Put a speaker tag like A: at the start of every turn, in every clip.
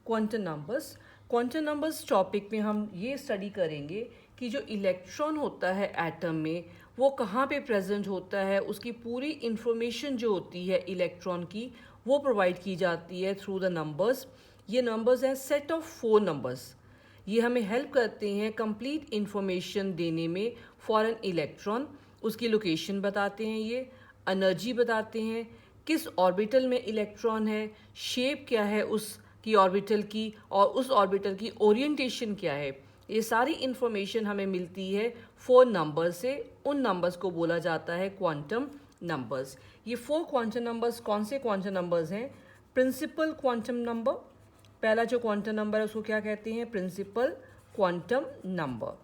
A: Quantum numbers. Quantum numbers topic में हम ये स्टडी करेंगे कि जो इलेक्ट्रॉन होता है एटम में वो कहाँ पे प्रेजेंट होता है, उसकी पूरी इंफॉर्मेशन जो होती है इलेक्ट्रॉन की वो प्रोवाइड की जाती है थ्रू द नंबर्स। ये नंबर्स हैं सेट ऑफ 4 नंबर्स। ये हमें हेल्प करते हैं कंप्लीट इंफॉर्मेशन देने में फॉर एन इलेक्ट्रॉन। उसकी लोकेशन बताते हैं, ये एनर्जी बताते हैं, किस ऑर्बिटल में इलेक्ट्रॉन है, शेप क्या है उसकी ऑर्बिटल की, और उस ऑर्बिटल की ओरिएंटेशन क्या है। ये सारी इंफॉर्मेशन हमें मिलती है 4 नंबर से। उन नंबर्स को बोला जाता है क्वांटम नंबर्स। ये 4 क्वांटम नंबर्स कौन से क्वांटम नंबर्स हैं? प्रिंसिपल क्वांटम नंबर, पहला जो क्वांटम नंबर है उसको क्या कहते हैं? Principal quantum number.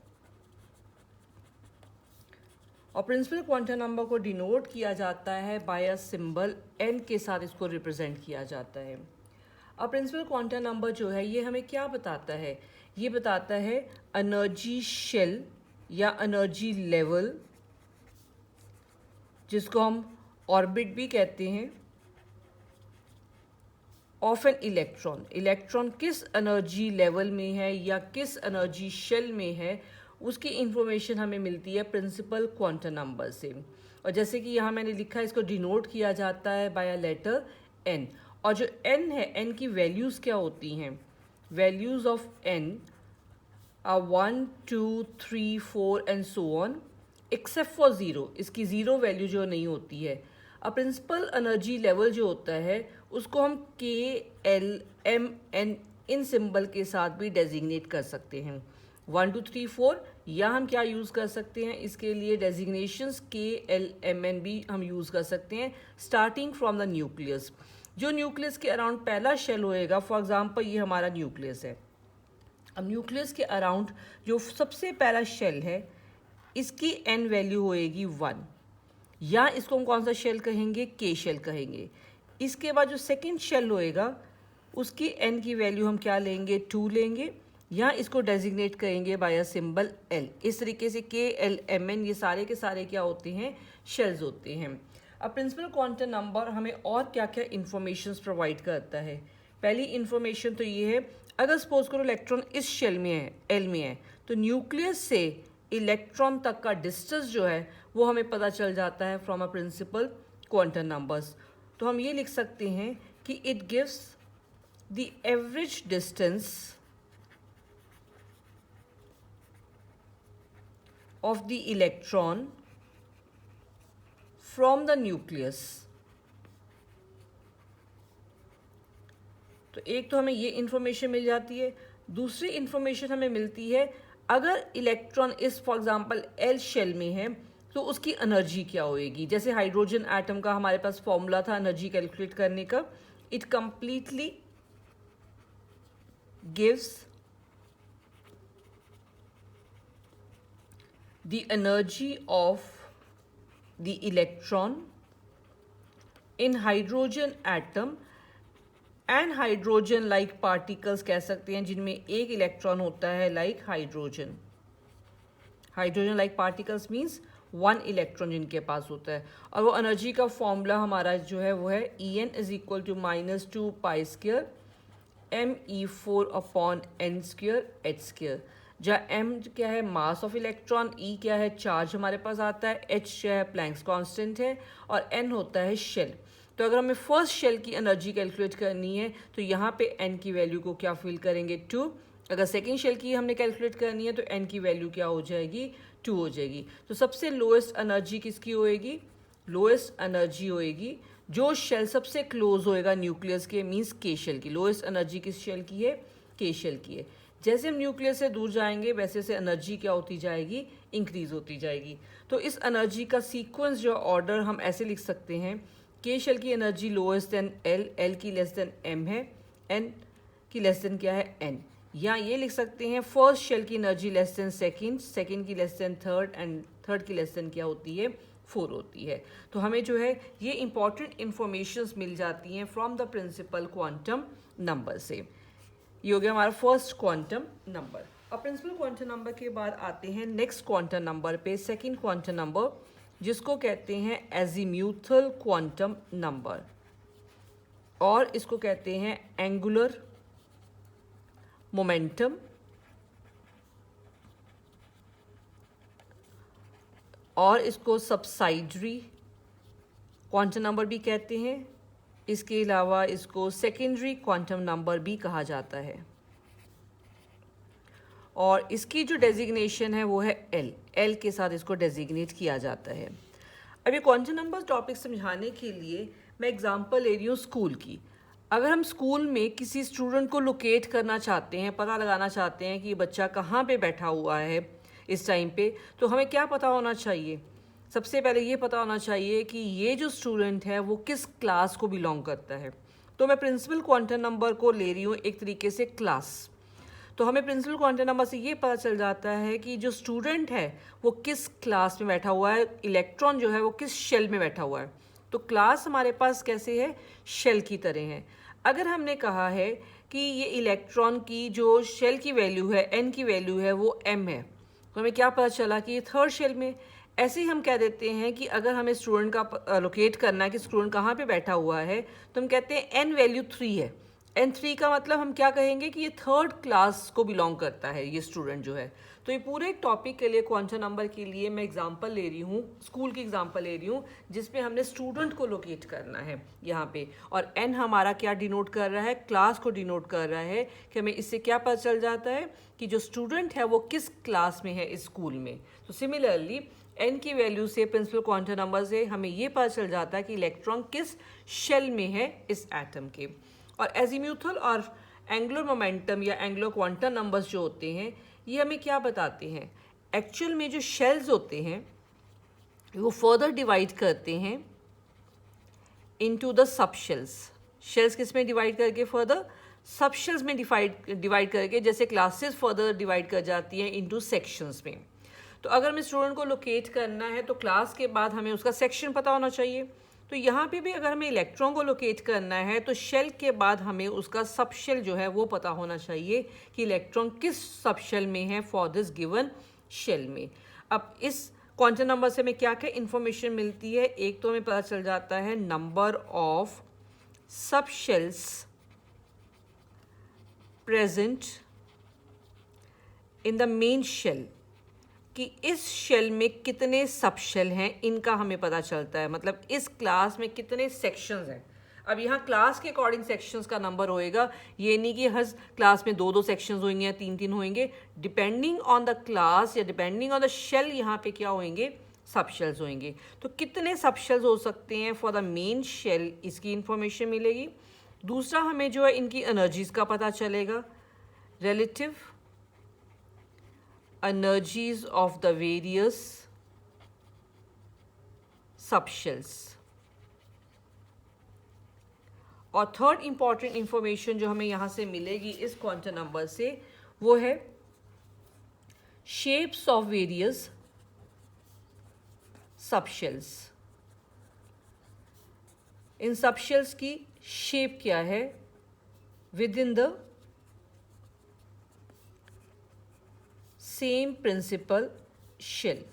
A: और प्रिंसिपल क्वांटम नंबर को डिनोट किया जाता है बाय अ सिंबल एन के साथ, इसको रिप्रेजेंट किया जाता है। अब प्रिंसिपल क्वांटम नंबर जो है ये हमें क्या बताता है? ये बताता है एनर्जी शेल या एनर्जी लेवल, जिसको हम ऑर्बिट भी कहते हैं, ऑफ एन इलेक्ट्रॉन। इलेक्ट्रॉन किस एनर्जी लेवल में है या किस एनर्जी शेल में है, उसकी इंफॉर्मेशन हमें मिलती है प्रिंसिपल क्वांटम नंबर से। और जैसे कि यहाँ मैंने लिखा है, इसको डिनोट किया जाता है बाय अ लेटर एन। और जो एन है, एन की वैल्यूज़ क्या होती हैं? Values of n are 1 2 3 4 and so on, except for zero. इसकी ज़ीरो वैल्यू जो नहीं होती है। अब प्रिंसिपल एनर्जी लेवल जो होता है उसको हम के एल एम एन इन सिंबल के साथ भी डेजिग्नेट कर सकते हैं। 1 2 3 4, या हम क्या यूज़ कर सकते हैं इसके लिए? डेजिग्नेशंस के एल एम एन भी हम यूज़ कर सकते हैं, स्टार्टिंग फ्रॉम द न्यूक्लियस। जो न्यूक्लियस के अराउंड पहला शेल होएगा, फॉर एग्जांपल ये हमारा न्यूक्लियस है। अब न्यूक्लियस के अराउंड जो सबसे पहला शेल है, इसकी एन वैल्यू होएगी 1, या इसको हम कौन सा शेल कहेंगे? के शेल कहेंगे। इसके बाद जो सेकंड शेल होएगा उसकी एन की वैल्यू हम क्या लेंगे? 2 लेंगे, या इसको डेजिग्नेट करेंगे बाय अ सिंबल एल। इस तरीके से के एल एम एन ये सारे के सारे क्या होते हैं? शेल्स होते हैं। अब प्रिंसिपल क्वांटम नंबर हमें और क्या क्या इंफॉर्मेशन प्रोवाइड करता है? पहली इंफॉर्मेशन तो ये है, अगर सपोज करो इलेक्ट्रॉन इस शेल में है, एल में है, तो न्यूक्लियस से इलेक्ट्रॉन तक का डिस्टेंस जो है वो हमें पता चल जाता है from a principal quantum numbers. तो हम ये लिख सकते हैं कि it gives the average distance of the electron from the nucleus. तो एक तो हमें ये इंफॉर्मेशन मिल जाती है। दूसरी इंफॉर्मेशन हमें मिलती है, अगर इलेक्ट्रॉन इस फॉर एग्जांपल एल शेल में है तो उसकी एनर्जी क्या होएगी। जैसे हाइड्रोजन एटम का हमारे पास फॉर्मूला था एनर्जी कैलकुलेट करने का, it completely gives the energy of the electron in hydrogen atom and hydrogen like particles कह सकते हैं, जिनमें एक इलेक्ट्रॉन होता है like hydrogen. Hydrogen like particles means 1 electron जिनके पास होता है। और वो एनर्जी का फॉर्मूला हमारा जो है वो है E n is equal to -2 pi square me4/n² h², जहाँ m क्या है? मास ऑफ इलेक्ट्रॉन, e क्या है? चार्ज हमारे पास आता है, h क्या है? प्लैंक्स कांस्टेंट है, और n होता है शेल। तो अगर हमें फर्स्ट शेल की एनर्जी कैलकुलेट करनी है तो यहाँ पे n की वैल्यू को क्या फिल करेंगे? 2। अगर सेकेंड शेल की हमने कैलकुलेट करनी है तो n की वैल्यू क्या हो जाएगी? 2 हो जाएगी। तो सबसे लोएस्ट एनर्जी किसकी होएगी? लोएस्ट एनर्जी होएगी जो शेल सबसे क्लोज होएगा न्यूक्लियस के, मीन्स के शेल की। लोएस्ट एनर्जी किस शेल की है? के शेल की है। जैसे हम न्यूक्लियस से दूर जाएंगे वैसे से एनर्जी क्या होती जाएगी? इंक्रीज होती जाएगी। तो इस एनर्जी का सीक्वेंस जो ऑर्डर हम ऐसे लिख सकते हैं, के शेल की energy lowest than L, L की लेस देन एम है, एन की लेस देन क्या है? एन। या ये लिख सकते हैं फर्स्ट शेल की energy less than second, second की less than third, and third की लेस देन क्या होती है? 4 होती है। तो हमें जो है ये इंपॉर्टेंट इंफॉर्मेशंस मिल जाती हैं from the principal quantum number से। ये हो गया हमारा फर्स्ट क्वांटम नंबर। अब प्रिंसिपल क्वांटम नंबर के बाद आते हैं नेक्स्ट क्वांटम नंबर पे, सेकंड क्वांटम नंबर, जिसको कहते हैं एजीम्यूथल क्वांटम नंबर, और इसको कहते हैं एंगुलर मोमेंटम और इसको सबसाइडरी क्वांटम नंबर भी कहते हैं। इसके अलावा इसको सेकेंडरी क्वांटम नंबर भी कहा जाता है और इसकी जो डेजिग्नेशन है वो है एल के साथ इसको डेजिग्नेट किया जाता है। अब ये क्वांटम नंबर टॉपिक समझाने के लिए मैं एग्जांपल ले रही हूँ स्कूल की। अगर हम स्कूल में किसी स्टूडेंट को लोकेट करना चाहते हैं, पता लगाना चाहते हैं कि ये बच्चा कहाँ पे बैठा हुआ है इस टाइम पे, तो हमें क्या पता होना चाहिए? सबसे पहले ये पता होना चाहिए कि ये जो स्टूडेंट है वो किस क्लास को बिलोंग करता है। तो मैं प्रिंसिपल क्वांटम नंबर को ले रही हूँ एक तरीके से क्लास। तो हमें प्रिंसिपल क्वांटम नंबर से ये पता चल जाता है कि जो स्टूडेंट है वो किस क्लास में बैठा हुआ है, इलेक्ट्रॉन जो है वो किस शेल में बैठा हुआ है। तो क्लास हमारे पास कैसे है? शेल की तरह है। अगर हमने कहा है कि ये इलेक्ट्रॉन की जो शेल की वैल्यू है, एन की वैल्यू है, वो एम है, तो हमें क्या पता चला कि ये थर्ड शेल में। ऐसे ही हम कह देते हैं कि अगर हमें स्टूडेंट का लोकेट करना है कि स्टूडेंट कहाँ पे बैठा हुआ है, तो हम कहते हैं एन वैल्यू 3 है। एन 3 का मतलब हम क्या कहेंगे कि ये थर्ड क्लास को बिलोंग करता है ये स्टूडेंट जो है। तो ये पूरे टॉपिक के लिए क्वांटम नंबर के लिए मैं एग्जांपल ले रही हूँ, स्कूल की एग्जांपल ले रही हूँ, जिसमें हमने स्टूडेंट को लोकेट करना है यहाँ पे। और एन हमारा क्या डिनोट कर रहा है? क्लास को डिनोट कर रहा है कि हमें इससे क्या पता चल जाता है कि जो स्टूडेंट है वो किस क्लास में है इस स्कूल में। तो सिमिलरली एन की वैल्यू से, प्रिंसिपल क्वांटम नंबर से हमें ये पता चल जाता है कि इलेक्ट्रॉन किस शेल में है इस एटम के। और एजीम्यूथल और एंगुलर मोमेंटम या एंगुलर क्वांटम नंबर्स जो होते हैं ये हमें क्या बताते हैं? एक्चुअल में जो शेल्स होते हैं वो फर्दर डिवाइड करते हैं into the sub shells. Shells किस में डिवाइड करके? फर्दर सब शेल्स में डिवाइड करके, जैसे क्लासेस फर्दर डिवाइड कर जाती हैं इनटू सेक्शंस में। तो अगर हमें स्टूडेंट को लोकेट करना है तो क्लास के बाद हमें उसका सेक्शन पता होना चाहिए। तो यहाँ पे भी अगर हमें इलेक्ट्रॉन को लोकेट करना है तो शेल के बाद हमें उसका सब शेल जो है वो पता होना चाहिए कि इलेक्ट्रॉन किस सब शेल में है फॉर दिस गिवन शेल में। अब इस क्वांटम नंबर से हमें क्या क्या इंफॉर्मेशन मिलती है? एक तो हमें पता चल जाता है number of sub shells present in the main shell, कि इस शेल में कितने सब शेल हैं इनका हमें पता चलता है। मतलब इस क्लास में कितने सेक्शंस हैं। अब यहाँ क्लास के अकॉर्डिंग सेक्शंस का नंबर होएगा, ये नहीं कि हर क्लास में 2-2 सेक्शंस होंगे या 3-3 होंगे। डिपेंडिंग ऑन द क्लास या डिपेंडिंग ऑन द शेल यहाँ पे क्या होंगे? सब शेल्स होंगे। तो कितने सब शेल्स हो सकते हैं फॉर द मेन शेल, इसकी इंफॉर्मेशन मिलेगी। दूसरा हमें जो है इनकी एनर्जीज का पता चलेगा, relative energies of the various subshells। और थर्ड इंपॉर्टेंट इंफॉर्मेशन जो हमें यहाँ से मिलेगी इस क्वांटम नंबर से वो है शेप्स ऑफ वेरियस सबशेल्स। इन सबशेल्स की शेप क्या है within the same principal shell.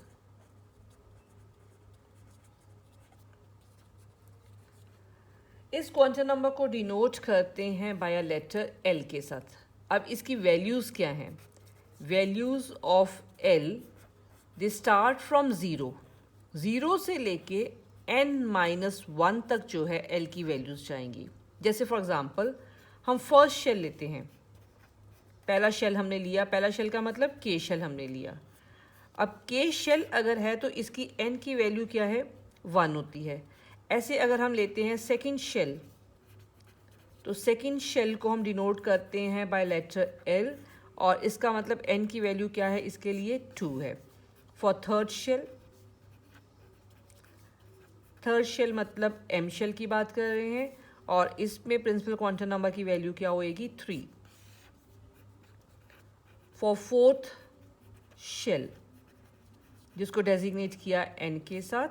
A: इस क्वांटम नंबर को डिनोट करते हैं बाय अ लेटर एल के साथ। अब इसकी वैल्यूज़ क्या हैं? Values of L they start from zero से लेके n-1 तक जो है एल की वैल्यूज़ जाएंगी। जैसे फॉर एग्ज़ाम्पल हम फर्स्ट शेल लेते हैं, पहला शेल हमने लिया, पहला शेल का मतलब के शेल हमने लिया। अब के शेल अगर है तो इसकी एन की वैल्यू क्या है? 1 होती है। ऐसे अगर हम लेते हैं सेकंड शेल, तो सेकंड शेल को हम डिनोट करते हैं बाय लेटर एल और इसका मतलब एन की वैल्यू क्या है? इसके लिए 2 है। फॉर थर्ड शेल मतलब एम शेल की बात कर रहे हैं और इसमें प्रिंसिपल क्वांटम नंबर की वैल्यू क्या होएगी? 3। फॉर फोर्थ शेल जिसको डेजिग्नेट किया एन के साथ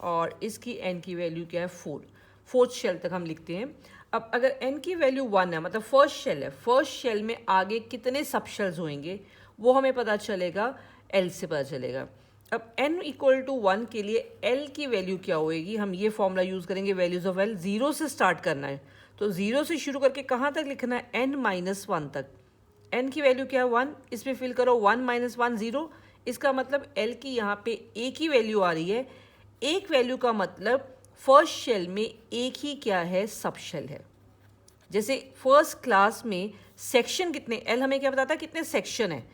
A: और इसकी एन की वैल्यू क्या है? 4। फोर्थ शेल तक हम लिखते हैं। अब अगर एन की वैल्यू 1 है मतलब फर्स्ट शेल है, फर्स्ट शेल में आगे कितने सब शेल्स होंगे वो हमें पता चलेगा, एल से पता चलेगा। अब n = 1 के लिए l की वैल्यू क्या होएगी? हम ये फॉर्मूला यूज़ करेंगे, वैल्यूज़ ऑफ l 0 से स्टार्ट करना है तो 0 से शुरू करके कहाँ तक लिखना है? n-1 तक। n की वैल्यू क्या है 1, इसमें फिल करो 1 माइनस 1 0, इसका मतलब l की यहाँ पे एक ही वैल्यू आ रही है। एक वैल्यू का मतलब फर्स्ट शेल में एक ही क्या है, सब शेल है। जैसे फर्स्ट क्लास में सेक्शन कितने, एल हमें क्या बताता है कितने सेक्शन है,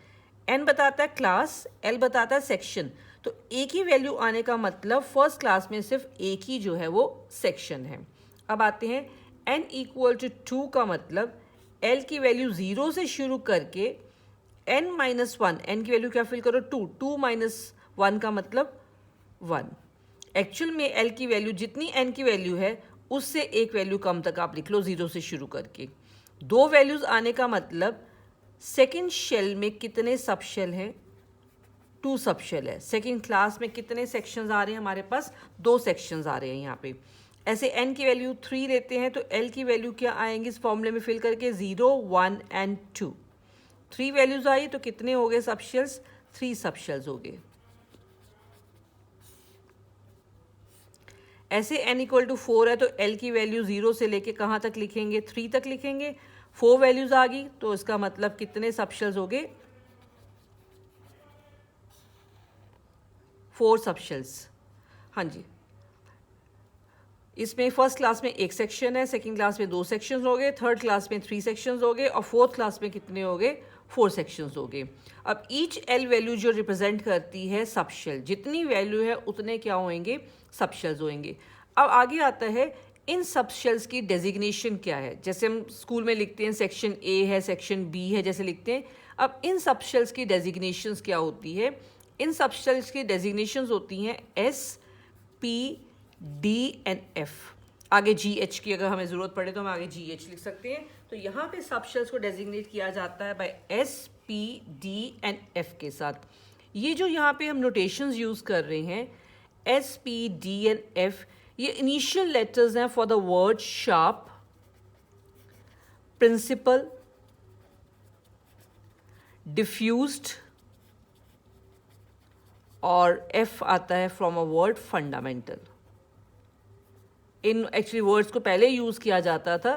A: एन बताता है क्लास, एल बताता है सेक्शन। तो एक ही वैल्यू आने का मतलब फर्स्ट क्लास में सिर्फ एक ही जो है वो सेक्शन है। अब आते हैं एन इक्वल टू 2 का मतलब एल की वैल्यू 0 से शुरू करके एन माइनस 1, एन की वैल्यू क्या फिल करो 2, 2 माइनस 1 का मतलब 1। एक्चुअल में एल की वैल्यू जितनी एन की वैल्यू है उससे एक वैल्यू कम तक आप लिख लो 0 से शुरू करके। दो वैल्यूज आने का मतलब सेकेंड शेल में कितने सब शेल हैं, 2 सब शेल है। सेकेंड क्लास में कितने सेक्शंस आ रहे हैं, हमारे पास 2 सेक्शंस आ रहे हैं यहाँ पे। ऐसे n की वैल्यू 3 लेते हैं तो l की वैल्यू क्या आएंगी इस फॉर्मूले में फिल करके 0, 1 एंड 2। 3 वैल्यूज आई तो कितने हो गए सब शेल्स, 3 सब शेल्स हो गए। ऐसे n इक्वल टू 4 है तो l की वैल्यू 0 से लेके कहाँ तक लिखेंगे, 3 तक लिखेंगे। 4 वैल्यूज आ गई तो इसका मतलब कितने सब शेल्स हो गए, 4 सब शेल्स। हाँ जी, इसमें फर्स्ट क्लास में एक सेक्शन है, सेकंड क्लास में 2 सेक्शंस हो गए, थर्ड क्लास में 3 सेक्शंस हो गए और फोर्थ क्लास में कितने हो गए, 4 सेक्शंस हो गए। अब ईच एल वैल्यू जो रिप्रेजेंट करती है सब शेल, जितनी वैल्यू है उतने क्या होंगे, सब शेल्स होंगे। अब आगे आता है इन सब शेल्स की डेजिग्नेशन क्या है। जैसे हम स्कूल में लिखते हैं सेक्शन ए है, सेक्शन बी है, जैसे लिखते हैं। अब इन सब शेल्स की डेजिग्नेशंस क्या होती है, इन सब शेल्स की डेजिग्नेशंस होती हैं s, p, d and F. आगे जी एच की अगर हमें ज़रूरत पड़े तो हम आगे जी एच लिख सकते हैं। तो यहाँ पे सब शेल्स को डेजिग्नेट किया जाता है by S, p, d and F के साथ। ये जो यहाँ पे हम नोटेशंस यूज़ कर रहे हैं s, p, d and f, ये इनिशियल लेटर्स हैं for the word sharp, principal, diffused और एफ आता है फ्रॉम अ वर्ड फंडामेंटल। इन एक्चुअली वर्ड्स को पहले यूज़ किया जाता था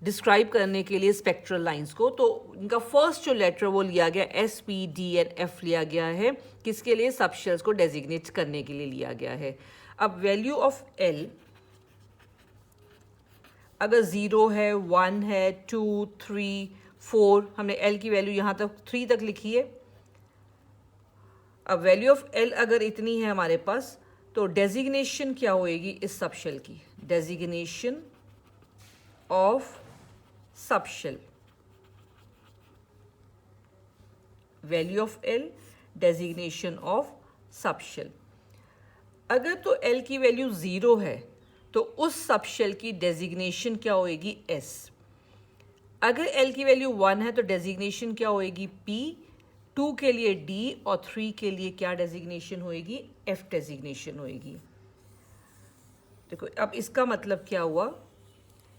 A: डिस्क्राइब करने के लिए स्पेक्ट्रल लाइंस को। तो इनका फर्स्ट जो लेटर वो लिया गया S, p, d and F लिया गया है, किसके लिए, सब शेल्स को डेजिग्नेट करने के लिए लिया गया है। अब वैल्यू ऑफ एल अगर 0 है, 1 है, 2, 3, 4, हमने एल की वैल्यू यहाँ तक 3 तक लिखी है। अब वैल्यू ऑफ एल अगर इतनी है हमारे पास तो डेजिग्नेशन क्या होएगी इस सब शेल की, designation of sub shell, value of l, designation of sub shell. अगर तो एल की वैल्यू 0 है तो उस सब शेल की डेजिग्नेशन क्या होएगी एस। अगर एल की वैल्यू 1 है तो डेजिग्नेशन क्या होएगी पी, 2 के लिए डी और 3 के लिए क्या डेजिग्नेशन होएगी, एफ डेजिग्नेशन होएगी। देखो अब इसका मतलब क्या हुआ,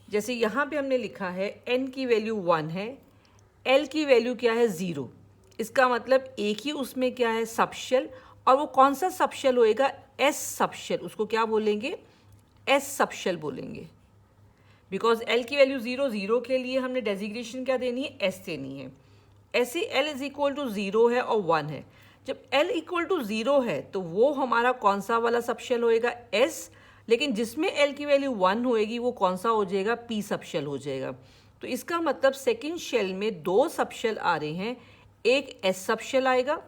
A: जैसे यहाँ पे हमने लिखा है n की वैल्यू 1 है, l की वैल्यू क्या है 0, इसका मतलब एक ही उसमें क्या है सब शेल, और वो कौन सा सब शेल होएगा, एस सब शेल। उसको क्या बोलेंगे, एस सब शेल बोलेंगे। बिकॉज l की वैल्यू 0, 0 के लिए हमने डेजिग्नेशन क्या देनी है, एस देनी है। ऐसे l इज इक्वल टू 0 है और 1 है। जब l इक्वल टू 0 है तो वो हमारा कौन सा वाला सब शेल होएगा, s, लेकिन जिसमें l की वैल्यू 1 होएगी वो कौन सा हो जाएगा, p सब शेल हो जाएगा। तो इसका मतलब सेकेंड शेल में 2 सब शेल आ रहे हैं, एक s सब शेल आएगा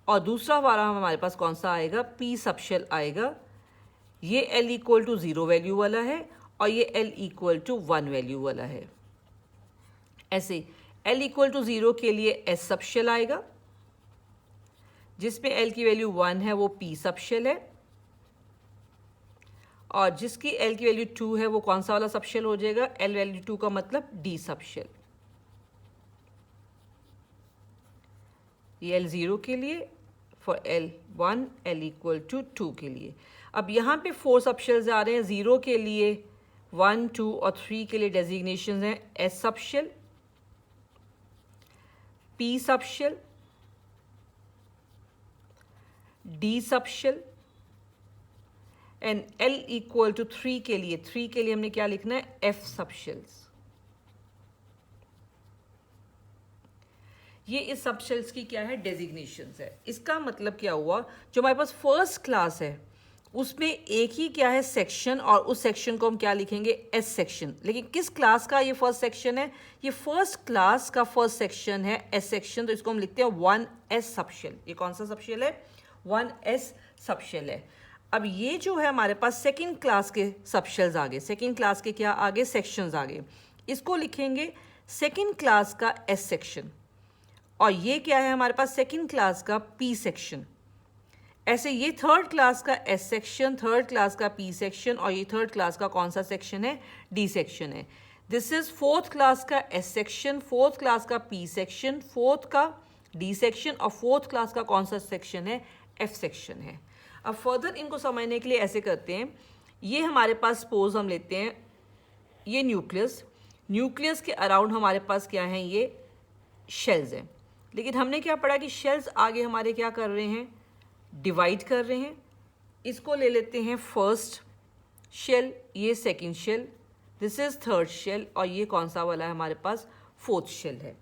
A: और दूसरा वाला हमारे पास कौन सा आएगा, p सब शेल आएगा। ये l इक्वल टू 0 वैल्यू वाला है और ये l इक्वल टू 1 वैल्यू वाला है। ऐसे l इक्वल टू 0 के लिए s सब शेल आएगा, जिसमें l की वैल्यू 1 है वो p सब शेल है, और जिसकी l की वैल्यू 2 है वो कौन सा वाला सब शेल हो जाएगा, l वैल्यू 2 का मतलब d सब शेल। ये L0 के लिए, for L1 L equal to 2 के लिए। अब यहाँ पे 4 सब शेल्स आ रहे हैं, 0 के लिए, 1, 2 और 3 के लिए डेजिग्नेशन हैं S sub shell, P sub shell, D sub shell and L equal to 3 के लिए हमने क्या लिखना है, F सब शेल्स। ये इस सब शेल्स की क्या है, डेजिग्नेशंस है। इसका मतलब क्या हुआ, जो हमारे पास फर्स्ट क्लास है उसमें एक ही क्या है, सेक्शन, और उस सेक्शन को हम क्या लिखेंगे, एस सेक्शन। लेकिन किस क्लास का ये फर्स्ट सेक्शन है, ये फर्स्ट क्लास का फर्स्ट सेक्शन है, एस सेक्शन, तो इसको हम लिखते हैं 1s सबशेल। ये कौन सा सबशेल है, 1s सबशेल है। अब ये जो है हमारे पास सेकंड क्लास के सबशेल्स आ गए, सेकंड क्लास के क्या आगे, सेक्शंस आ गए। इसको लिखेंगे सेकंड क्लास का एस सेक्शन, और ये क्या है हमारे पास, सेकंड क्लास का पी सेक्शन। ऐसे ये थर्ड क्लास का एस सेक्शन, थर्ड क्लास का पी सेक्शन, और ये थर्ड क्लास का कौन सा सेक्शन है, डी सेक्शन है। दिस इज फोर्थ क्लास का एस सेक्शन, फोर्थ क्लास का पी सेक्शन, फोर्थ का डी सेक्शन, और फोर्थ क्लास का कौन सा सेक्शन है, एफ सेक्शन है। अब फर्दर इनको समझने के लिए ऐसे करते हैं, ये हमारे पास सपोज हम लेते हैं ये न्यूक्लियस, न्यूक्लियस के अराउंड हमारे पास क्या है, ये शेल्स हैं। लेकिन हमने क्या पढ़ा कि शेल्स आगे हमारे क्या कर रहे हैं, डिवाइड कर रहे हैं। इसको ले लेते हैं फर्स्ट शेल, ये second shell, this is third shell, और ये कौन सा वाला है हमारे पास, फोर्थ शेल है।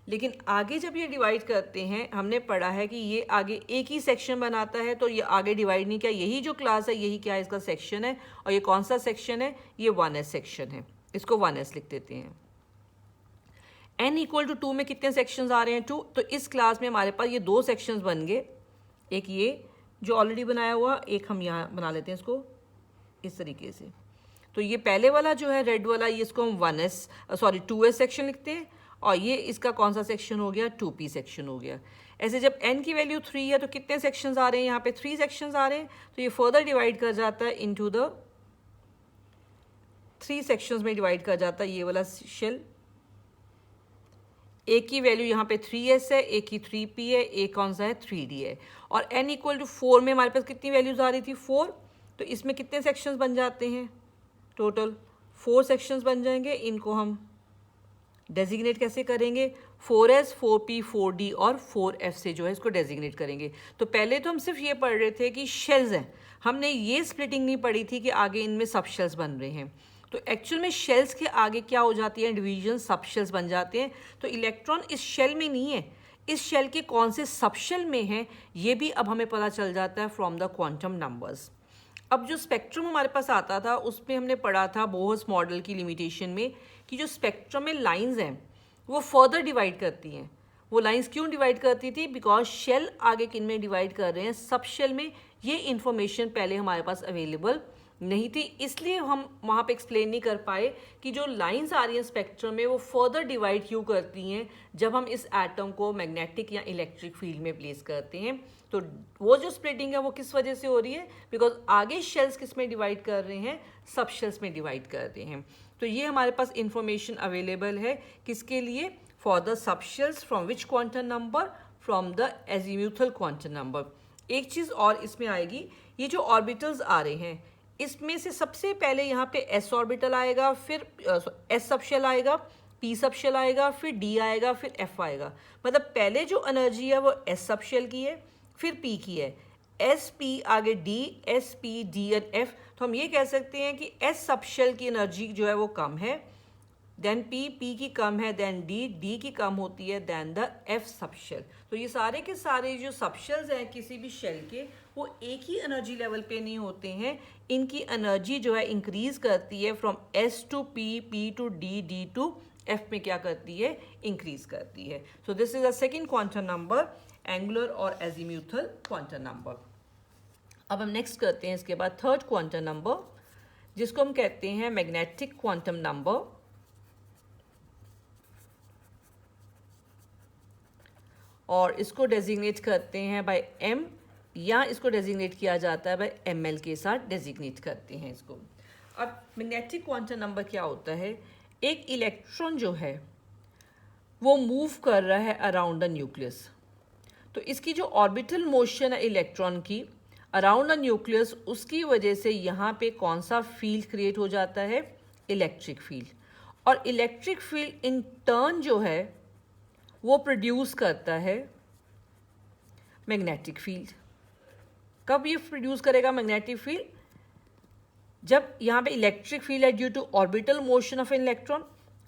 A: लेकिन आगे जब ये डिवाइड करते हैं, हमने पढ़ा है कि ये आगे एक ही सेक्शन बनाता है, तो ये आगे डिवाइड नहीं किया, यही जो क्लास है यही क्या है, इसका सेक्शन है। और ये कौन सा सेक्शन है, ये 1s सेक्शन है, इसको 1s लिख देते हैं। n = 2 में कितने सेक्शंस आ रहे हैं, 2। तो इस क्लास में हमारे पास ये दो सेक्शंस बन गए, एक ये जो ऑलरेडी बनाया हुआ, एक हम यहाँ बना लेते हैं इसको इस तरीके से। तो ये पहले वाला जो है रेड वाला, ये इसको हम 2s सेक्शन लिखते हैं, और ये इसका कौन सा सेक्शन हो गया, 2p सेक्शन हो गया। ऐसे जब n की वैल्यू 3 है तो कितने सेक्शंस आ रहे हैं, यहाँ पे 3 सेक्शंस आ रहे हैं, तो ये फर्दर डिवाइड कर जाता है इनटू द 3 सेक्शंस में डिवाइड कर जाता है ये वाला शेल। एक की वैल्यू यहाँ पे 3s है, एक की 3p है, एक कौन सा है, 3d है। और n = 4 में हमारे पास कितनी वैल्यूज आ रही थी, 4। तो इसमें कितने सेक्शंस बन जाते हैं, टोटल 4 सेक्शंस बन जाएंगे। इनको हम डेजिग्नेट कैसे करेंगे, 4s, 4p, 4d और 4f से जो है इसको डेजिग्नेट करेंगे। तो पहले तो हम सिर्फ ये पढ़ रहे थे कि शेल्स हैं, हमने ये स्प्लिटिंग नहीं पढ़ी थी कि आगे इनमें सब शेल्स बन रहे हैं। तो एक्चुअल में शेल्स के आगे क्या हो जाती है, डिवीजन, सब शेल्स बन जाते हैं। तो इलेक्ट्रॉन इस शेल में नहीं है, इस शेल के कौन से सब शेल में है, ये भी अब हमें पता चल जाता है फ्रॉम द क्वांटम नंबर्स। अब जो स्पेक्ट्रम हमारे पास आता था उसमें हमने पढ़ा था बोहर्स मॉडल की लिमिटेशन में कि जो स्पेक्ट्रम में लाइंस हैं वो फर्दर डिवाइड करती हैं। वो लाइंस क्यों डिवाइड करती थी, बिकॉज शेल आगे किन में डिवाइड कर रहे हैं, सब शेल में। ये इन्फॉर्मेशन पहले हमारे पास अवेलेबल नहीं थी, इसलिए हम वहाँ पे एक्सप्लेन नहीं कर पाए कि जो लाइंस आ रही हैं स्पेक्ट्रम में वो फर्दर डिवाइड क्यों करती हैं जब हम इस एटम को मैग्नेटिक या इलेक्ट्रिक फील्ड में प्लेस करते हैं। तो वो जो स्प्लिटिंग है वो किस वजह से हो रही है, बिकॉज आगे शेल्स किस में डिवाइड कर रहे हैं, सब शेल्स में डिवाइड कर रहे हैं। तो ये हमारे पास इंफॉर्मेशन अवेलेबल है किसके लिए, for the sub shells from which quantum number, from the azimuthal quantum number. एक चीज़ और इसमें आएगी, ये जो ऑर्बिटल्स आ रहे हैं इसमें से सबसे पहले यहाँ पे s ऑर्बिटल आएगा, फिर s सबशेल आएगा, p सबशेल आएगा, फिर d आएगा, फिर f आएगा। मतलब पहले जो एनर्जी है वो s सबशेल की है, फिर p की है, s p आगे d, s p d और f। तो हम ये कह सकते हैं कि s सबशेल की एनर्जी जो है वो कम है, देन p की कम है, देन d की कम होती है, देन द f सबशेल। तो ये सारे के सारे जो सबशेल्स हैं किसी भी शेल के वो एक ही एनर्जी लेवल पे नहीं होते हैं, इनकी एनर्जी जो है इंक्रीज करती है from s to p, p to d, d to f में क्या करती है, इंक्रीज करती है। So this is a second quantum number, angular और एजीम्यूथल क्वांटम नंबर। अब हम नेक्स्ट करते हैं इसके बाद थर्ड क्वांटम नंबर, जिसको हम कहते हैं मैग्नेटिक क्वांटम नंबर। और इसको डेजिग्नेट करते हैं बाय m, या इसको डेजिग्नेट किया जाता है बाय ml के साथ डेजिग्नेट करते हैं इसको। अब मैग्नेटिक क्वांटम नंबर क्या होता है, एक इलेक्ट्रॉन जो है वो मूव कर रहा है अराउंड द न्यूक्लियस। तो इसकी जो ऑर्बिटल मोशन है इलेक्ट्रॉन की अराउंड द न्यूक्लियस, उसकी वजह से यहाँ पे कौन सा फील्ड क्रिएट हो जाता है, इलेक्ट्रिक फील्ड। और इलेक्ट्रिक फील्ड इन टर्न जो है वो प्रोड्यूस करता है मैग्नेटिक फील्ड। कब ये प्रोड्यूस करेगा मैग्नेटिक फील्ड, जब यहाँ पे इलेक्ट्रिक फील्ड है due to orbital motion of an electron,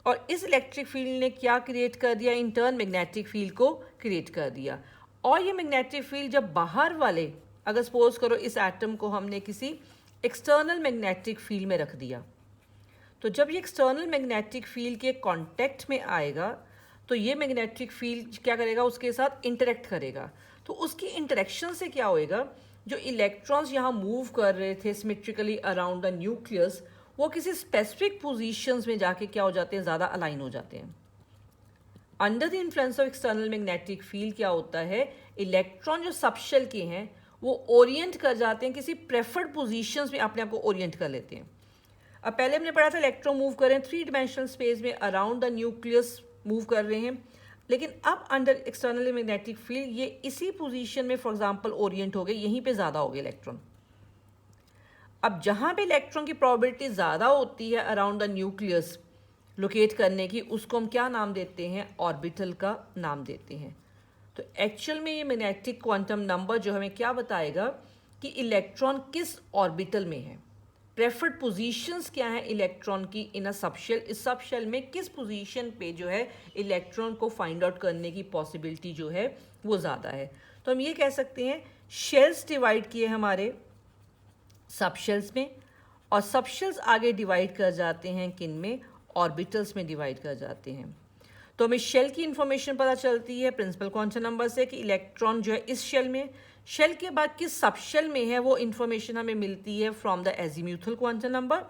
A: और इस इलेक्ट्रिक फील्ड ने क्या क्रिएट कर दिया, इन टर्न मैग्नेटिक फील्ड को क्रिएट कर दिया। और ये मैग्नेटिक फील्ड जब बाहर वाले, अगर सपोज करो इस एटम को हमने किसी एक्सटर्नल मैग्नेटिक फील्ड में रख दिया, तो जब ये एक्सटर्नल मैग्नेटिक फील्ड के कांटेक्ट में आएगा तो ये मैग्नेटिक फील्ड क्या करेगा, उसके साथ इंटरेक्ट करेगा। तो उसकी इंटरेक्शन से क्या होएगा, जो इलेक्ट्रॉन्स यहाँ मूव कर रहे थे सिमेट्रिकली अराउंड द न्यूक्लियस, वो किसी स्पेसिफिक पोजीशंस में जाके क्या हो जाते हैं, ज़्यादा अलाइन हो जाते हैं। Under the influence of external magnetic field क्या होता है, इलेक्ट्रॉन जो सबशेल के हैं वो ओरिएंट कर जाते हैं, किसी प्रेफर्ड पोजीशंस में अपने आप को ओरिएंट कर लेते हैं। अब पहले हमने पढ़ा था इलेक्ट्रॉन मूव कर रहे हैं 3 डायमेंशनल स्पेस में अराउंड द न्यूक्लियस मूव कर रहे हैं, लेकिन अब अंडर एक्सटर्नल मैग्नेटिक फील्ड ये इसी पोजीशन में फॉर एग्जांपल ओरिएंट हो गए, यहीं पे ज़्यादा हो गए इलेक्ट्रॉन। अब जहाँ पे इलेक्ट्रॉन की प्रोबेबिलिटी ज़्यादा होती है अराउंड द न्यूक्लियस लोकेट करने की, उसको हम क्या नाम देते हैं, ऑर्बिटल का नाम देते हैं। तो एक्चुअल में ये मैग्नेटिक क्वांटम नंबर जो हमें क्या बताएगा कि इलेक्ट्रॉन किस ऑर्बिटल में है, प्रेफर्ड पोजीशंस क्या है इलेक्ट्रॉन की इन अ सबशेल, इस सबशेल में किस पोजीशन पे जो है इलेक्ट्रॉन को फाइंड आउट करने की पॉसिबिलिटी जो है वो ज़्यादा है। तो हम ये कह सकते हैं शेल्स डिवाइड किए हमारे सबशेल्स में, और सबशेल्स आगे डिवाइड कर जाते हैं किन में, ऑर्बिटल्स में डिवाइड कर जाते हैं। तो हमें शेल की इंफॉर्मेशन पता चलती है प्रिंसिपल क्वांटम नंबर से कि इलेक्ट्रॉन जो है इस शेल में, शेल के बाद किस सबशेल में है वो इंफॉर्मेशन हमें मिलती है from the azimuthal quantum number.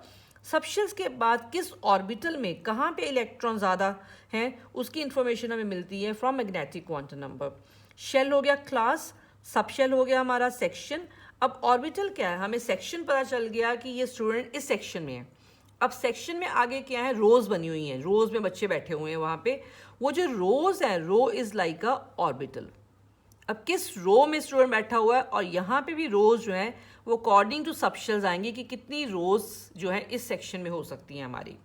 A: Subshells के बाद किस ऑर्बिटल में कहाँ पे इलेक्ट्रॉन ज़्यादा हैं उसकी इंफॉर्मेशन हमें मिलती है from magnetic quantum number. Shell हो गया क्लास, सबशेल हो गया हमारा सेक्शन। अब ऑर्बिटल क्या है, हमें सेक्शन पता चल गया कि ये स्टूडेंट इस सेक्शन में है। अब सेक्शन में आगे क्या है, रोज बनी हुई हैं, रोज में बच्चे बैठे हुए हैं वहाँ पे, वो जो रोज है, row is like a orbital. अब किस रो में स्टूडेंट बैठा हुआ है, और यहाँ पे भी रोज जो है वो अकॉर्डिंग टू सबशेल्स आएंगे कि कितनी रोज जो है इस सेक्शन में हो सकती हैं हमारी।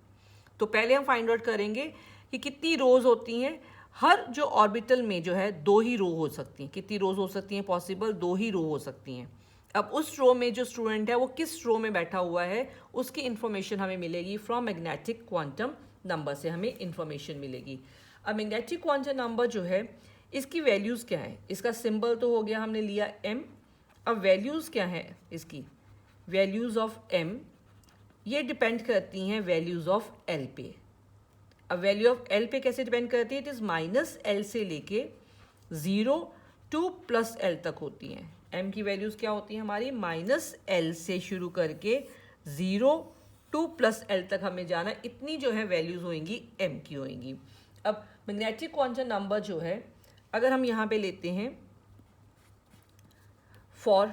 A: तो पहले हम फाइंड आउट करेंगे कि कितनी रोज होती हैं। हर जो ऑर्बिटल में जो है 2 ही रो हो सकती हैं। कितनी रोज हो सकती हैं, पॉसिबल 2 ही रो हो सकती हैं। अब उस रो में जो स्टूडेंट है वो किस रो में बैठा हुआ है उसकी इंफॉर्मेशन हमें मिलेगी फ्रॉम मैग्नेटिक क्वांटम नंबर से हमें इंफॉर्मेशन मिलेगी। अब मैग्नेटिक क्वांटम नंबर जो है इसकी वैल्यूज़ क्या है, इसका सिंबल तो हो गया हमने लिया m। अब वैल्यूज़ क्या है इसकी, वैल्यूज़ ऑफ m ये डिपेंड करती हैं वैल्यूज़ ऑफ l पे। अब वैल्यू ऑफ l पे कैसे डिपेंड करती है, इट इज़ -l से लेके 0 to +l तक होती हैं। m की वैल्यूज़ क्या होती हैं हमारी, -l से शुरू करके 0 to +l तक हमें जाना, इतनी जो है वैल्यूज़ होंगी m की होंगी। अब मैग्नेटिक क्वांटम नंबर जो है अगर हम यहाँ पे लेते हैं for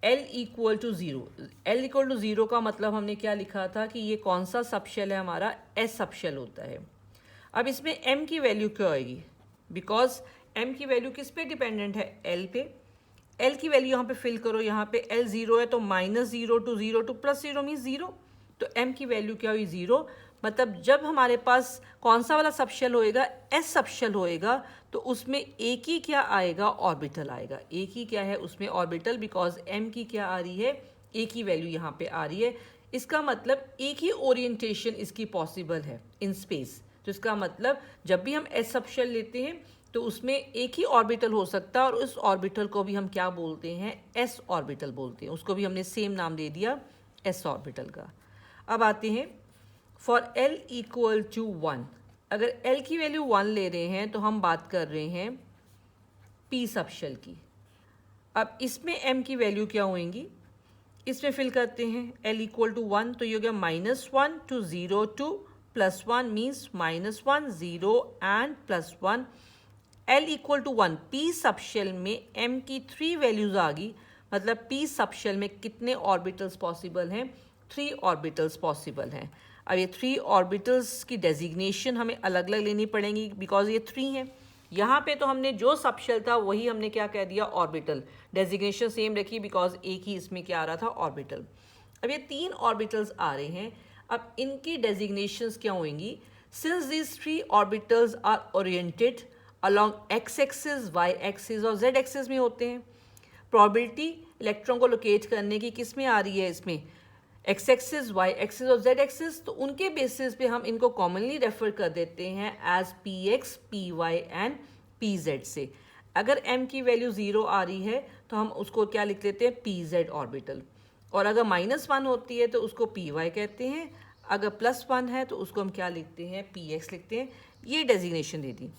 A: l equal to 0, l equal to 0 का मतलब हमने क्या लिखा था कि ये कौन सा सबशेल है हमारा, s सबशेल होता है। अब इसमें m की वैल्यू क्या आएगी, बिकॉज m की वैल्यू किस पे डिपेंडेंट है, l पे। l की वैल्यू यहाँ पे फिल करो, यहाँ पे l 0 है तो -0 to 0 to +0 मीन्स 0, तो m की वैल्यू क्या हुई 0। मतलब जब हमारे पास कौन सा वाला सबशेल होएगा, s सबशेल होएगा, तो उसमें एक ही क्या आएगा, ऑर्बिटल आएगा। एक ही क्या है उसमें ऑर्बिटल, बिकॉज m की क्या आ रही है, एक ही वैल्यू यहाँ पे आ रही है। इसका मतलब एक ही ओरिएंटेशन इसकी पॉसिबल है इन स्पेस। तो इसका मतलब जब भी हम s सबशेल लेते हैं तो उसमें एक ही ऑर्बिटल हो सकता है, और उस ऑर्बिटल को भी हम क्या बोलते हैं, s ऑर्बिटल बोलते हैं। उसको भी हमने सेम नाम दे दिया s ऑर्बिटल का। अब आते हैं फॉर l इक्वल टू 1, अगर l की वैल्यू 1 ले रहे हैं तो हम बात कर रहे हैं p सबशेल की। अब इसमें m की वैल्यू क्या होंगी, इसमें फिल करते हैं l इक्वल टू 1, तो ये हो गया -1 to 0 to +1 means -1 0 and +1। l equal to 1, p subshell में m की 3 वैल्यूज आ गई, मतलब p सबशेल में कितने ऑर्बिटल्स पॉसिबल हैं, 3 ऑर्बिटल्स पॉसिबल हैं। अब ये 3 ऑर्बिटल्स की डेजिग्नेशन हमें अलग अलग लेनी पड़ेंगी, बिकॉज ये 3 हैं। यहाँ पे तो हमने जो सबशेल था वही हमने क्या कह दिया, ऑर्बिटल। डेजिग्नेशन सेम रखी बिकॉज एक ही इसमें क्या आ रहा था, ऑर्बिटल। अब ये 3 ऑर्बिटल्स आ रहे हैं, अब इनकी डेजिग्नेशंस क्या होंगी, since this 3 orbitals are oriented along x axis, y axis और जेड एक्सिस में होते हैं। प्रोबेबिलिटी इलेक्ट्रॉन को लोकेट करने की किस में आ रही है, इसमें एक्स एक्सिस, वाई एक्सिस और जेड एक्सिस। तो उनके बेसिस पे हम इनको कॉमनली रेफर कर देते हैं as p x, p y and p z से। अगर m की वैल्यू 0 आ रही है तो हम उसको क्या लिख लेते हैं, पी जेड ऑर्बिटल, और अगर -1 होती है तो उसको पी वाई कहते हैं, अगर +1 है तो उसको हम क्या लिखते हैं, पी एक्स लिखते हैं। ये डेजिग्नेशन दे दी।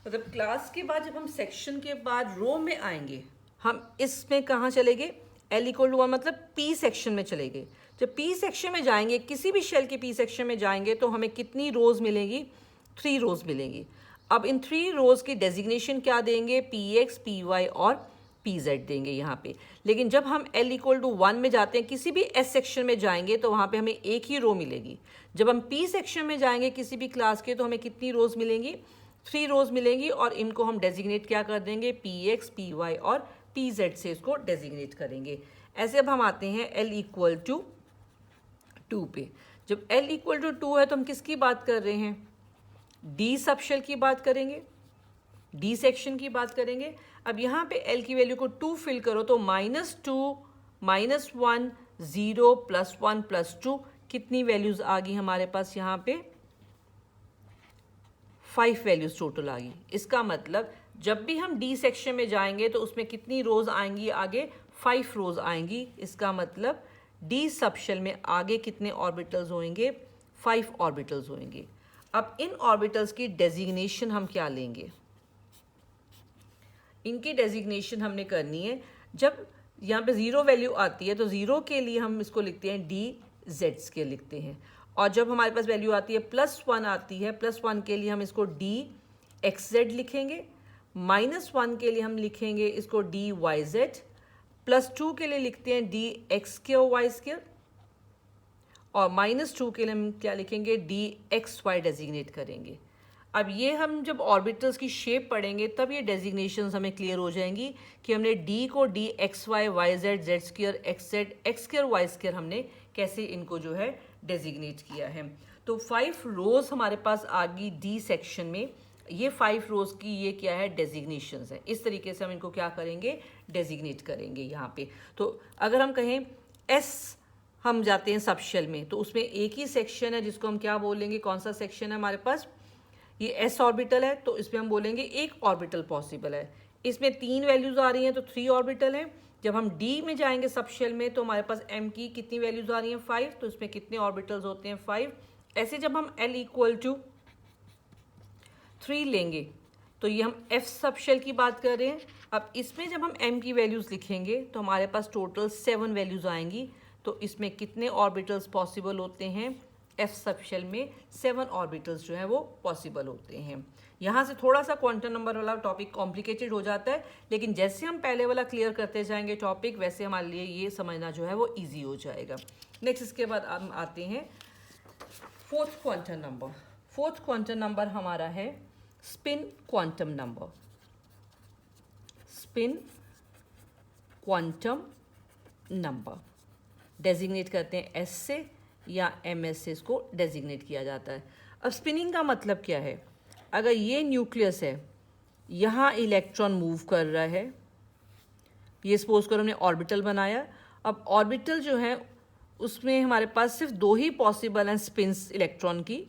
A: मतलब क्लास के बाद जब हम सेक्शन के बाद रो में आएंगे, हम इसमें कहाँ चले गए, L = 1 मतलब पी सेक्शन में चले गए। जब पी सेक्शन में जाएंगे, किसी भी शेल के पी सेक्शन में जाएंगे तो हमें कितनी रोज मिलेंगी, 3 रोज मिलेंगी। अब इन 3 रोज की डेजिग्नेशन क्या देंगे, पी एक्स, पी वाई और पी जेड देंगे यहाँ पे। लेकिन जब हम L = 1 में जाते हैं, किसी भी एस सेक्शन में जाएंगे तो वहाँ पे हमें एक ही रो मिलेगी। जब हम पी सेक्शन में जाएंगे किसी भी क्लास के तो हमें कितनी रोज मिलेंगी, 3 रोज मिलेंगी, और इनको हम डेजिग्नेट क्या कर देंगे, पी एक्स, पी वाई और पी जेड से इसको डेजिग्नेट करेंगे। ऐसे अब हम आते हैं L = 2 पे। जब L = 2 है तो हम किसकी बात कर रहे हैं, डी सबशेल की बात करेंगे, डी सेक्शन की बात करेंगे। अब यहाँ पे L की वैल्यू को 2 फिल करो तो -2, -1, 0, +1, +2 कितनी वैल्यूज आ गई हमारे पास, यहाँ पे 5 वैल्यूज टोटल आ गई। इसका मतलब जब भी हम डी सेक्शन में जाएंगे तो उसमें कितनी रोज आएंगी, आगे 5 रोज आएंगी। इसका मतलब डी सबशेल में आगे कितने ऑर्बिटल्स होंगे, 5 ऑर्बिटल्स होंगे। अब इन ऑर्बिटल्स की डेजिग्नेशन हम क्या लेंगे, इनकी डेजिग्नेशन हमने करनी है। जब यहाँ पे 0 वैल्यू आती है तो 0 के लिए हम इसको लिखते हैं डी जेड के लिखते हैं, और जब हमारे पास वैल्यू आती है +1 आती है, +1 के लिए हम इसको डी एक्स जेड लिखेंगे, -1 के लिए हम लिखेंगे इसको डी वाई जेड, +2 के लिए लिखते हैं d x square y square, और -2 के लिए हम क्या लिखेंगे, डी एक्स वाई डेजिग्नेट करेंगे। अब ये हम जब ऑर्बिटल्स की शेप पढ़ेंगे तब ये डेजिग्नेशंस हमें क्लियर हो जाएंगी कि हमने डी को d x y, y z, z square, x z, x square, y square हमने कैसे इनको जो है डेजिग्नेट किया है। तो 5 रोज हमारे पास आ गई डी सेक्शन में। ये 5 रोज की ये क्या है, डेजिग्नेशंस है। इस तरीके से हम इनको क्या करेंगे, डेजिग्नेट करेंगे यहाँ पे। तो अगर हम कहें एस हम जाते हैं सबशेल में तो उसमें एक ही सेक्शन है जिसको हम क्या बोलेंगे, कौन सा सेक्शन है हमारे पास, ये एस ऑर्बिटल है, तो इसमें हम बोलेंगे एक ऑर्बिटल पॉसिबल है। इसमें 3 वैल्यूज आ रही हैं तो 3 ऑर्बिटल है। जब हम डी में जाएंगे सबशेल में तो हमारे पास एम की कितनी वैल्यूज आ रही हैं, 5, तो इसमें कितने ऑर्बिटल्स होते हैं, 5। ऐसे जब हम L = 3 लेंगे तो ये हम एफ सबशेल की बात कर रहे हैं। अब इसमें जब हम एम की वैल्यूज लिखेंगे तो हमारे पास टोटल 7 वैल्यूज आएंगी। तो इसमें कितने ऑर्बिटल्स पॉसिबल होते हैं, एफ सबशेल में 7 ऑर्बिटल्स जो है वो पॉसिबल होते हैं। यहाँ से थोड़ा सा क्वांटम नंबर वाला टॉपिक कॉम्प्लिकेटेड हो जाता है, लेकिन जैसे हम पहले वाला क्लियर करते जाएंगे टॉपिक, वैसे हमारे लिए ये समझना जो है वो ईजी हो जाएगा। नेक्स्ट इसके बाद हम आते हैं 4th quantum number. 4th quantum number हमारा है spin quantum number. Spin quantum number designate करते हैं एस से या एम एस से इसको डेजिग्नेट किया जाता है। अब स्पिनिंग का मतलब क्या है, अगर ये न्यूक्लियस है, यहाँ इलेक्ट्रॉन मूव कर रहा है, ये सपोज करो हमने ऑर्बिटल बनाया। अब ऑर्बिटल जो है उसमें हमारे पास सिर्फ 2 ही पॉसिबल हैं स्पिन्स इलेक्ट्रॉन की।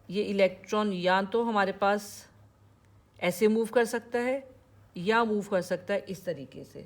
A: ये इलेक्ट्रॉन या तो हमारे पास ऐसे मूव कर सकता है या मूव कर सकता है इस तरीके से।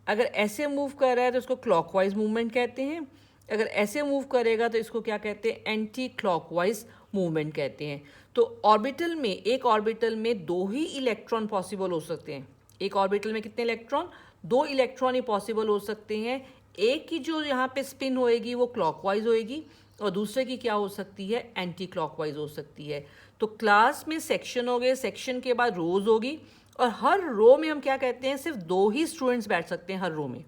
A: अगर ऐसे मूव कर रहा है तो इसको क्लॉकवाइज मूवमेंट कहते हैं, अगर ऐसे मूव करेगा तो इसको क्या कहते हैं, एंटी क्लॉकवाइज मूवमेंट कहते हैं। तो ऑर्बिटल में, एक ऑर्बिटल में 2 ही इलेक्ट्रॉन पॉसिबल हो सकते हैं। एक ऑर्बिटल में कितने इलेक्ट्रॉन, 2 इलेक्ट्रॉन ही पॉसिबल हो सकते हैं। एक की जो यहाँ पे स्पिन होएगी वो क्लॉकवाइज होएगी और दूसरे की क्या हो सकती है, एंटी क्लॉकवाइज हो सकती है। तो क्लास में सेक्शन हो गए, सेक्शन के बाद रोज होगी, और हर रो में हम क्या कहते हैं, सिर्फ 2 ही स्टूडेंट्स बैठ सकते हैं हर रो में,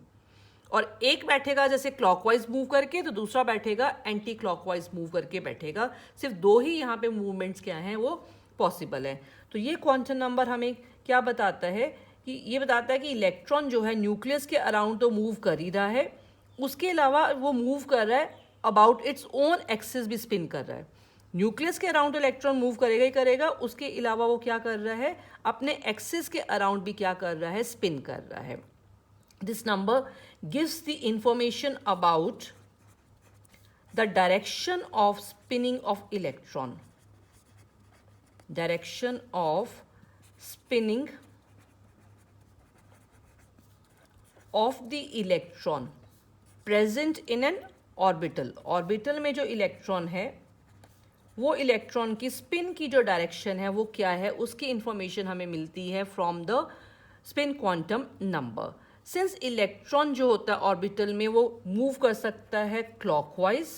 A: और एक बैठेगा जैसे क्लॉकवाइज मूव करके तो दूसरा बैठेगा एंटी क्लॉकवाइज मूव करके बैठेगा। सिर्फ 2 ही यहाँ पे मूवमेंट्स क्या हैं वो पॉसिबल है। तो ये क्वांटम नंबर हमें क्या बताता है कि ये बताता है कि इलेक्ट्रॉन जो है न्यूक्लियस के अराउंड तो मूव कर ही रहा है, उसके अलावा वो मूव कर रहा है अबाउट इट्स ओन एक्सिस भी स्पिन कर रहा है। न्यूक्लियस के अराउंड इलेक्ट्रॉन मूव करेगा ही करेगा, उसके अलावा वो क्या कर रहा है, अपने एक्सिस के अराउंड भी क्या कर रहा है, स्पिन कर रहा है। This number gives the information about the direction of spinning of electron. Direction of spinning of the electron present in an orbital. Orbital में जो इलेक्ट्रॉन है वो इलेक्ट्रॉन की स्पिन की जो डायरेक्शन है वो क्या है, उसकी इंफॉर्मेशन हमें मिलती है from the spin quantum number. Since electron जो होता है ऑर्बिटल में वो मूव कर सकता है क्लॉकवाइज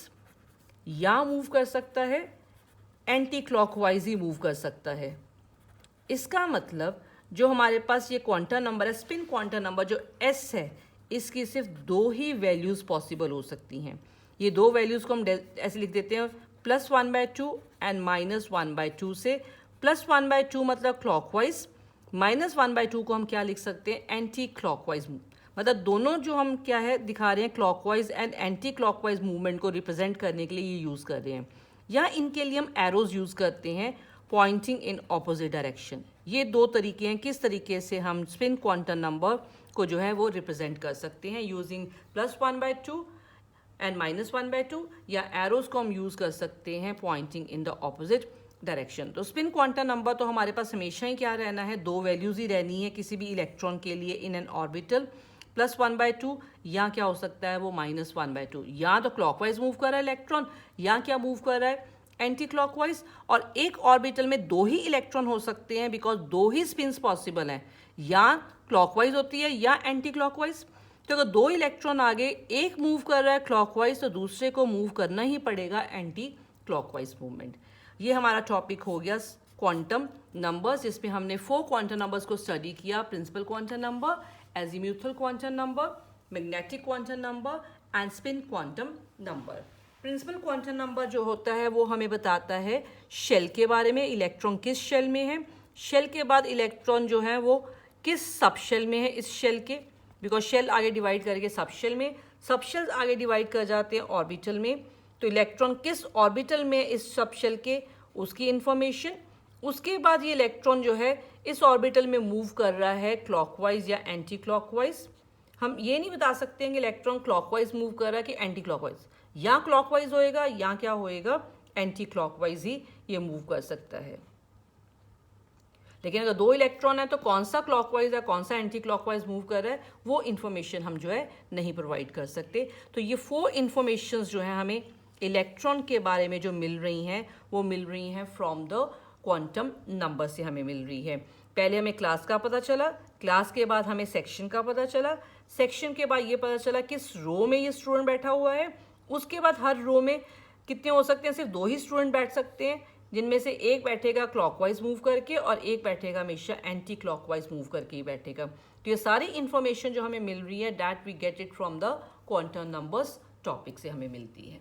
A: या मूव कर सकता है एंटी क्लॉकवाइज ही मूव कर सकता है। इसका मतलब जो हमारे पास ये क्वांटम नंबर है, स्पिन क्वांटम नंबर जो एस है, इसकी सिर्फ दो ही वैल्यूज़ पॉसिबल हो सकती हैं। ये दो वैल्यूज़ को हम ऐसे लिख देते हैं +1/2 एंड -1/2 से। +1/2 मतलब क्लॉकवाइज, -1/2 को हम क्या लिख सकते हैं, एंटी क्लॉकवाइज। मतलब दोनों जो हम क्या है दिखा रहे हैं, clockwise and anti clockwise movement को रिप्रेजेंट करने के लिए ये यूज़ कर रहे हैं। या इनके लिए हम एरोज यूज़ करते हैं पॉइंटिंग इन ऑपोजिट डायरेक्शन। ये दो तरीके हैं किस तरीके से हम स्पिन क्वांटम नंबर को जो है वो रिप्रेजेंट कर सकते हैं, यूजिंग +1/2 एंड -1/2, या एरोज को हम यूज़ कर सकते हैं pointing in the opposite direction. तो स्पिन क्वांटम नंबर तो हमारे पास हमेशा ही क्या रहना है, दो वैल्यूज़ ही रहनी है किसी भी इलेक्ट्रॉन के लिए इन एन ऑर्बिटल, +1/2 या क्या हो सकता है वो -1/2। या तो क्लॉकवाइज मूव कर रहा है इलेक्ट्रॉन या क्या मूव कर रहा है एंटी क्लॉकवाइज। और एक ऑर्बिटल में दो ही इलेक्ट्रॉन हो सकते हैं बिकॉज दो ही स्पिन्स पॉसिबल हैं, या क्लॉकवाइज होती है या एंटी क्लॉकवाइज। तो अगर दो इलेक्ट्रॉन आगे एक मूव कर रहा है क्लॉकवाइज तो दूसरे को मूव करना ही पड़ेगा एंटी क्लॉकवाइज मूवमेंट। ये हमारा टॉपिक हो गया क्वांटम नंबर्स, जिसमें हमने 4 क्वांटम नंबर्स को स्टडी किया, principal quantum number, azimuthal quantum number, magnetic quantum number and spin quantum number. Principal quantum number जो होता है वो हमें बताता है शेल के बारे में, इलेक्ट्रॉन किस शेल में है, शेल के बाद इलेक्ट्रॉन जो है वो किस सब शेल में है इस शेल के, बिकॉज शेल आगे डिवाइड करके सब शेल में, सब शेल्स आगे डिवाइड कर जाते हैं ऑर्बिटल में। तो इलेक्ट्रॉन किस ऑर्बिटल में इस सब शेल के, उसकी इंफॉर्मेशन। उसके बाद ये इलेक्ट्रॉन जो है इस ऑर्बिटल में मूव कर रहा है क्लॉकवाइज या एंटी क्लॉकवाइज। हम ये नहीं बता सकते हैं कि इलेक्ट्रॉन क्लॉकवाइज मूव कर रहा है कि एंटी क्लॉकवाइज, या क्लॉकवाइज होएगा या क्या होएगा एंटी क्लॉकवाइज ही ये मूव कर सकता है। लेकिन अगर दो इलेक्ट्रॉन है तो कौन सा क्लॉकवाइज या कौन सा एंटी क्लॉकवाइज मूव कर रहा है वो इन्फॉर्मेशन हम जो है नहीं प्रोवाइड कर सकते। तो ये 4 इन्फॉर्मेशंस जो है हमें इलेक्ट्रॉन के बारे में जो मिल रही हैं वो मिल रही हैं फ्रॉम द क्वांटम नंबर से हमें मिल रही है। पहले हमें क्लास का पता चला, क्लास के बाद हमें सेक्शन का पता चला, सेक्शन के बाद ये पता चला किस रो में ये स्टूडेंट बैठा हुआ है, उसके बाद हर रो में कितने हो सकते हैं, सिर्फ 2 ही स्टूडेंट बैठ सकते हैं, जिनमें से एक बैठेगा क्लॉकवाइज मूव करके और एक बैठेगा हमेशा एंटी क्लॉकवाइज मूव करके ही बैठेगा। तो ये सारी इन्फॉर्मेशन जो हमें मिल रही है that we get it from the quantum numbers topic से हमें मिलती है।